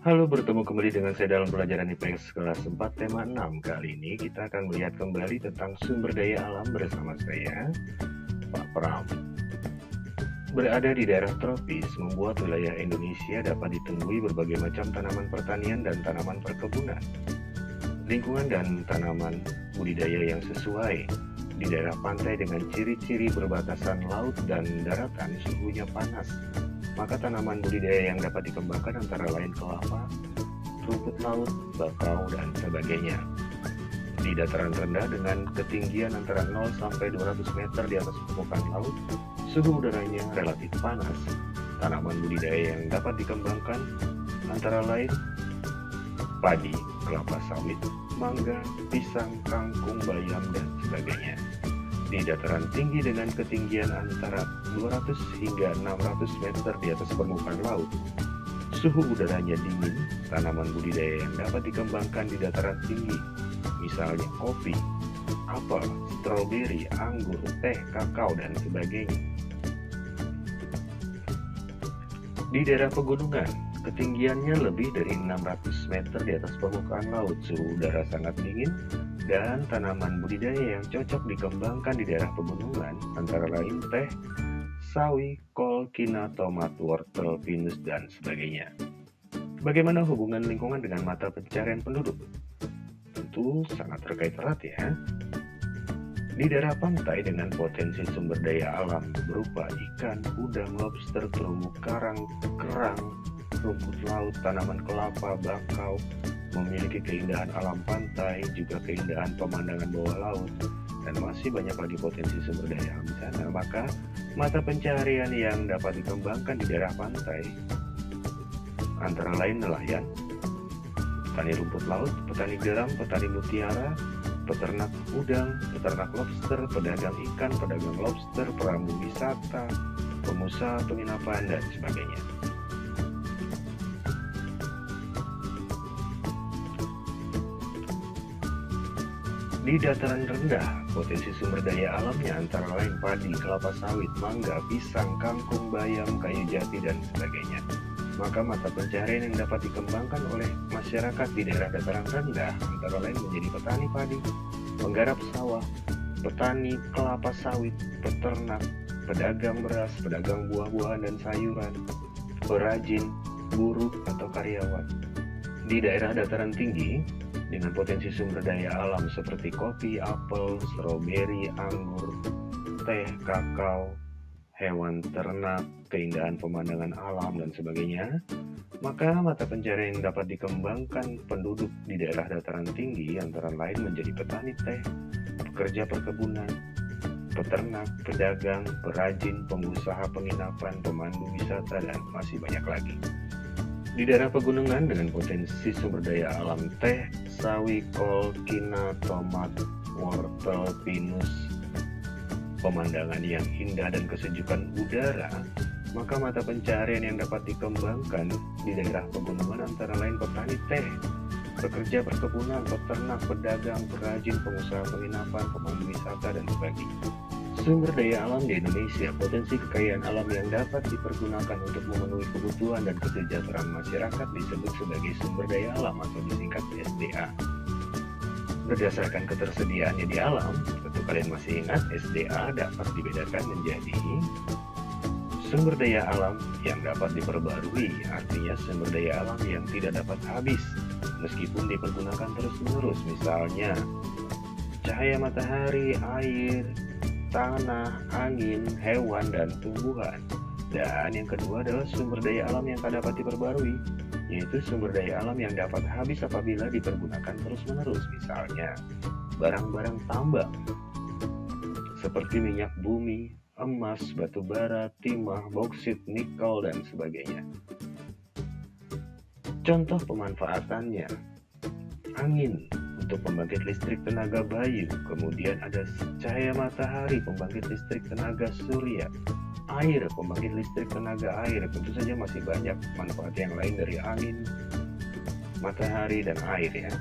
Halo, bertemu kembali dengan saya dalam pelajaran IPS kelas 4 tema 6. Kali ini kita akan melihat kembali tentang sumber daya alam bersama saya, Pak Pram. Berada di daerah tropis membuat wilayah Indonesia dapat ditemui berbagai macam tanaman pertanian dan tanaman perkebunan. Lingkungan dan tanaman budidaya yang sesuai. Di daerah pantai dengan ciri-ciri berbatasan laut dan daratan suhunya panas, maka tanaman budidaya yang dapat dikembangkan antara lain kelapa, rumput laut, bakau, dan sebagainya. Di dataran rendah dengan ketinggian antara 0 sampai 200 meter di atas permukaan laut, suhu udaranya relatif panas. Tanaman budidaya yang dapat dikembangkan antara lain padi, kelapa sawit, mangga, pisang, kangkung, bayam, dan sebagainya. Di dataran tinggi dengan ketinggian antara 200 hingga 600 meter di atas permukaan laut, suhu udaranya dingin. Tanaman budidaya yang dapat dikembangkan di dataran tinggi, misalnya kopi, apel, stroberi, anggur, teh, kakao, dan sebagainya. Di daerah pegunungan, ketinggiannya lebih dari 600 meter di atas permukaan laut, suhu udara sangat dingin, dan tanaman budidaya yang cocok dikembangkan di daerah pegunungan antara lain teh, sawi, kol, kina, tomat, wortel, pinus, dan sebagainya. Bagaimana hubungan lingkungan dengan mata pencarian penduduk? Tentu sangat terkait erat ya. Di daerah pantai dengan potensi sumber daya alam berupa ikan, udang, lobster, terumbu karang, kerang, rumput laut, tanaman kelapa, bakau, memiliki keindahan alam pantai, juga keindahan pemandangan bawah laut, dan masih banyak lagi potensi sumber daya alam di sana. Maka mata pencaharian yang dapat dikembangkan di daerah pantai antara lain nelayan, petani rumput laut, petani garam, petani mutiara, peternak udang, peternak lobster, pedagang ikan, pedagang lobster, perambu wisata, pengusaha penginapan, dan sebagainya. Di dataran rendah, potensi sumber daya alamnya antara lain padi, kelapa sawit, mangga, pisang, kangkung, bayam, kayu jati, dan sebagainya. Maka mata pencaharian yang dapat dikembangkan oleh masyarakat di daerah dataran rendah antara lain menjadi petani padi, penggarap sawah, petani kelapa sawit, peternak, pedagang beras, pedagang buah-buahan dan sayuran, perajin, buruh atau karyawan. Di daerah dataran tinggi dengan potensi sumber daya alam seperti kopi, apel, stroberi, anggur, teh, kakao, hewan ternak, keindahan pemandangan alam, dan sebagainya, maka mata pencaharian yang dapat dikembangkan penduduk di daerah dataran tinggi antara lain menjadi petani teh, pekerja perkebunan, peternak, pedagang, perajin, pengusaha penginapan, pemandu wisata, dan masih banyak lagi. Di daerah pegunungan dengan potensi sumber daya alam teh, sawi, kol, kina, tomat, wortel, pinus, pemandangan yang indah dan kesejukan udara, maka mata pencaharian yang dapat dikembangkan di daerah pegunungan antara lain petani teh, pekerja perkebunan, peternak, pedagang, perajin, pengusaha penginapan, pemandu wisata, dan sebagainya. Sumber daya alam di Indonesia, potensi kekayaan alam yang dapat dipergunakan untuk memenuhi kebutuhan dan kesejahteraan masyarakat disebut sebagai sumber daya alam atau disingkat SDA. Berdasarkan ketersediaannya di alam, tentu kalian masih ingat SDA dapat dibedakan menjadi sumber daya alam yang dapat diperbarui, artinya sumber daya alam yang tidak dapat habis meskipun dipergunakan terus-menerus, misalnya cahaya matahari, air, tanah, angin, hewan, dan tumbuhan. Dan yang kedua adalah sumber daya alam yang tak dapat diperbarui, yaitu sumber daya alam yang dapat habis apabila dipergunakan terus-menerus, misalnya barang-barang tambang seperti minyak bumi, emas, batu bara, timah, boksit, nikel, dan sebagainya. Contoh pemanfaatannya: angin untuk pembangkit listrik tenaga bayu, kemudian ada cahaya matahari, pembangkit listrik tenaga surya, air, pembangkit listrik tenaga air. Tentu saja masih banyak manfaat yang lain dari angin, matahari, dan air ya.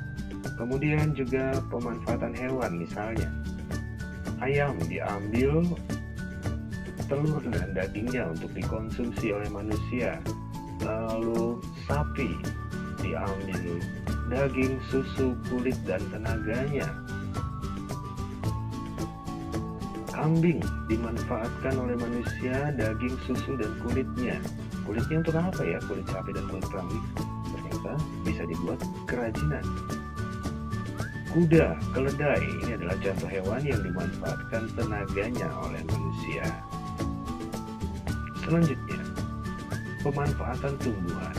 Kemudian juga pemanfaatan hewan, misalnya ayam diambil telur dan dagingnya untuk dikonsumsi oleh manusia. Lalu sapi diambil daging, susu, kulit, dan tenaganya. Kambing dimanfaatkan oleh manusia, daging, susu, dan kulitnya. Kulitnya untuk apa ya? Kulit sapi dan kulit kambing ternyata bisa dibuat kerajinan. Kuda, keledai, ini adalah contoh hewan yang dimanfaatkan tenaganya oleh manusia. Selanjutnya, pemanfaatan tumbuhan.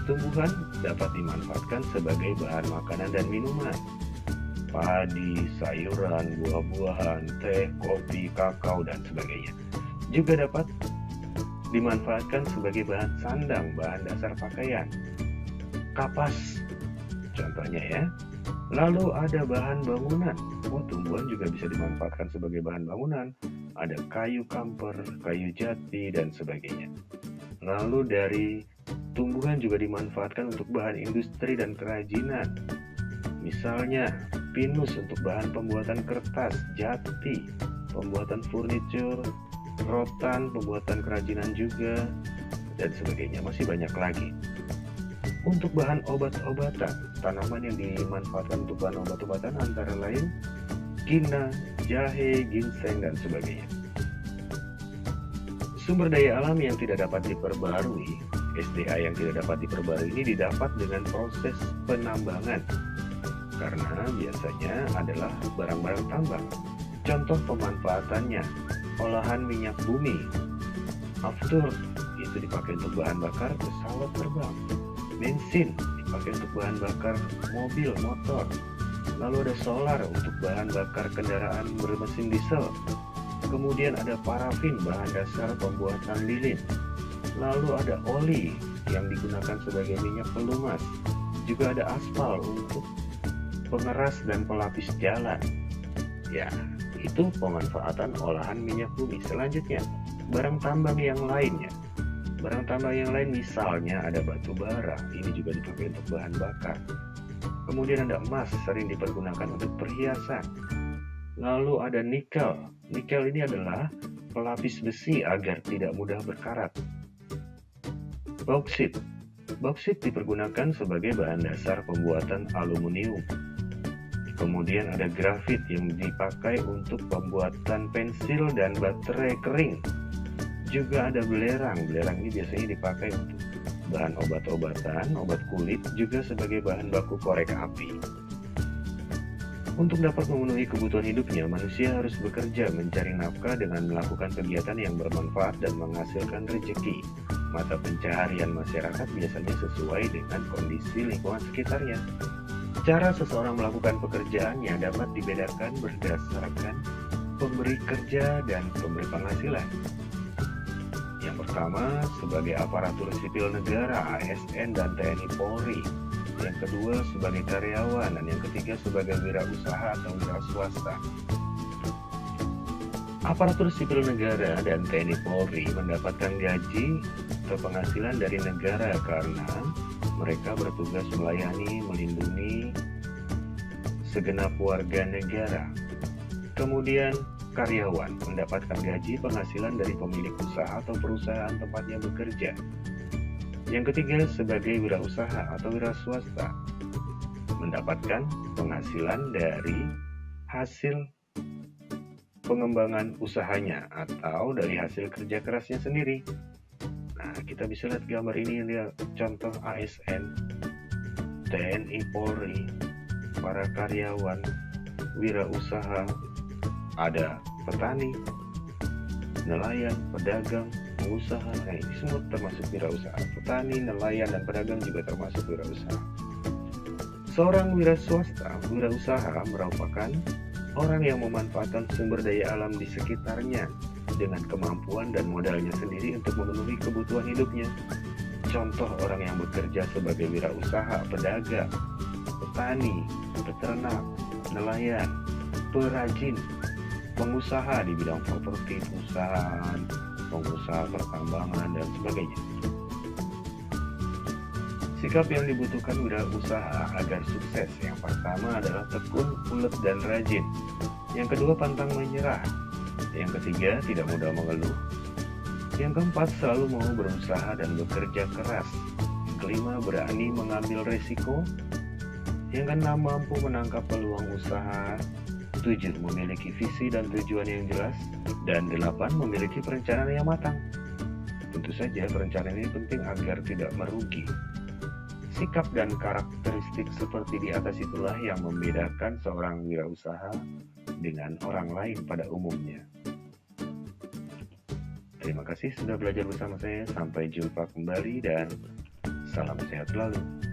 Tumbuhan dapat dimanfaatkan sebagai bahan makanan dan minuman. Padi, sayuran, buah-buahan, teh, kopi, kakao, dan sebagainya. Juga dapat dimanfaatkan sebagai bahan sandang, bahan dasar pakaian. Kapas, contohnya ya. Lalu ada bahan bangunan. Tumbuhan juga bisa dimanfaatkan sebagai bahan bangunan. Ada kayu kamper, kayu jati, dan sebagainya. Lalu dari tumbuhan juga dimanfaatkan untuk bahan industri dan kerajinan. Misalnya, pinus untuk bahan pembuatan kertas, jati, pembuatan furniture, rotan, pembuatan kerajinan juga, dan sebagainya. Masih banyak lagi. Untuk bahan obat-obatan, tanaman yang dimanfaatkan untuk bahan obat-obatan antara lain kina, jahe, ginseng, dan sebagainya. Sumber daya alam yang tidak dapat diperbarui, SDA yang tidak dapat diperbarui ini didapat dengan proses penambangan, karena biasanya adalah barang-barang tambang. Contoh pemanfaatannya, olahan minyak bumi, aftur, itu dipakai untuk bahan bakar pesawat terbang. Bensin dipakai untuk bahan bakar mobil, motor. Lalu ada solar untuk bahan bakar kendaraan bermesin diesel. Kemudian ada parafin, bahan dasar pembuatan lilin. Lalu ada oli yang digunakan sebagai minyak pelumas. Juga ada aspal untuk pengeras dan pelapis jalan. Ya, itu pemanfaatan olahan minyak bumi. Selanjutnya, barang tambang yang lainnya. Barang tambang yang lain misalnya ada batu bara, ini juga dipakai untuk bahan bakar. Kemudian ada emas, sering dipergunakan untuk perhiasan. Lalu ada nikel. Nikel ini adalah pelapis besi agar tidak mudah berkarat. Bauksit. Bauksit dipergunakan sebagai bahan dasar pembuatan aluminium. Kemudian ada grafit yang dipakai untuk pembuatan pensil dan baterai kering. Juga ada belerang. Belerang ini biasanya dipakai untuk bahan obat-obatan, obat kulit, juga sebagai bahan baku korek api. Untuk dapat memenuhi kebutuhan hidupnya, manusia harus bekerja mencari nafkah dengan melakukan kegiatan yang bermanfaat dan menghasilkan rezeki. Mata pencaharian masyarakat biasanya sesuai dengan kondisi lingkungan sekitarnya. Cara seseorang melakukan pekerjaannya dapat dibedakan berdasarkan pemberi kerja dan pemberi penghasilan. Yang pertama, sebagai aparatur sipil negara, ASN dan TNI Polri. Yang kedua, sebagai karyawan. Dan yang ketiga, sebagai wirausaha atau wira swasta. Aparatur sipil negara dan TNI Polri mendapatkan gaji atau penghasilan dari negara karena mereka bertugas melayani, melindungi segenap warga negara. Kemudian, karyawan mendapatkan gaji penghasilan dari pemilik usaha atau perusahaan tempatnya bekerja. Yang ketiga, sebagai wirausaha atau wira swasta, mendapatkan penghasilan dari hasil pengembangan usahanya atau dari hasil kerja kerasnya sendiri. Nah, kita bisa lihat gambar ini, lihat contoh ASN, TNI Polri, para karyawan, wirausaha, ada petani, nelayan, pedagang, pengusaha. Nah, ini semua termasuk wirausaha. Petani, nelayan, dan pedagang juga termasuk wirausaha. Seorang wira swasta, wirausaha merupakan orang yang memanfaatkan sumber daya alam di sekitarnya dengan kemampuan dan modalnya sendiri untuk memenuhi kebutuhan hidupnya. Contoh orang yang bekerja sebagai wirausaha, pedagang, petani, peternak, nelayan, perajin, pengusaha di bidang properti, perusahaan, pengusaha pertambangan, dan sebagainya. Sikap yang dibutuhkan wirausaha agar sukses, yang pertama adalah tekun, ulet, dan rajin. Yang kedua, pantang menyerah. Yang ketiga, tidak mudah mengeluh. Yang keempat, selalu mau berusaha dan bekerja keras. kelima, berani mengambil resiko. Yang keenam, mampu menangkap peluang usaha. 7, memiliki visi dan tujuan yang jelas. Dan 8, memiliki perencanaan yang matang. Tentu saja perencanaan ini penting agar tidak merugi. Sikap dan karakteristik seperti di atas itulah yang membedakan seorang wirausaha dengan orang lain pada umumnya. Terima kasih sudah belajar bersama saya. Sampai jumpa kembali dan salam sehat selalu.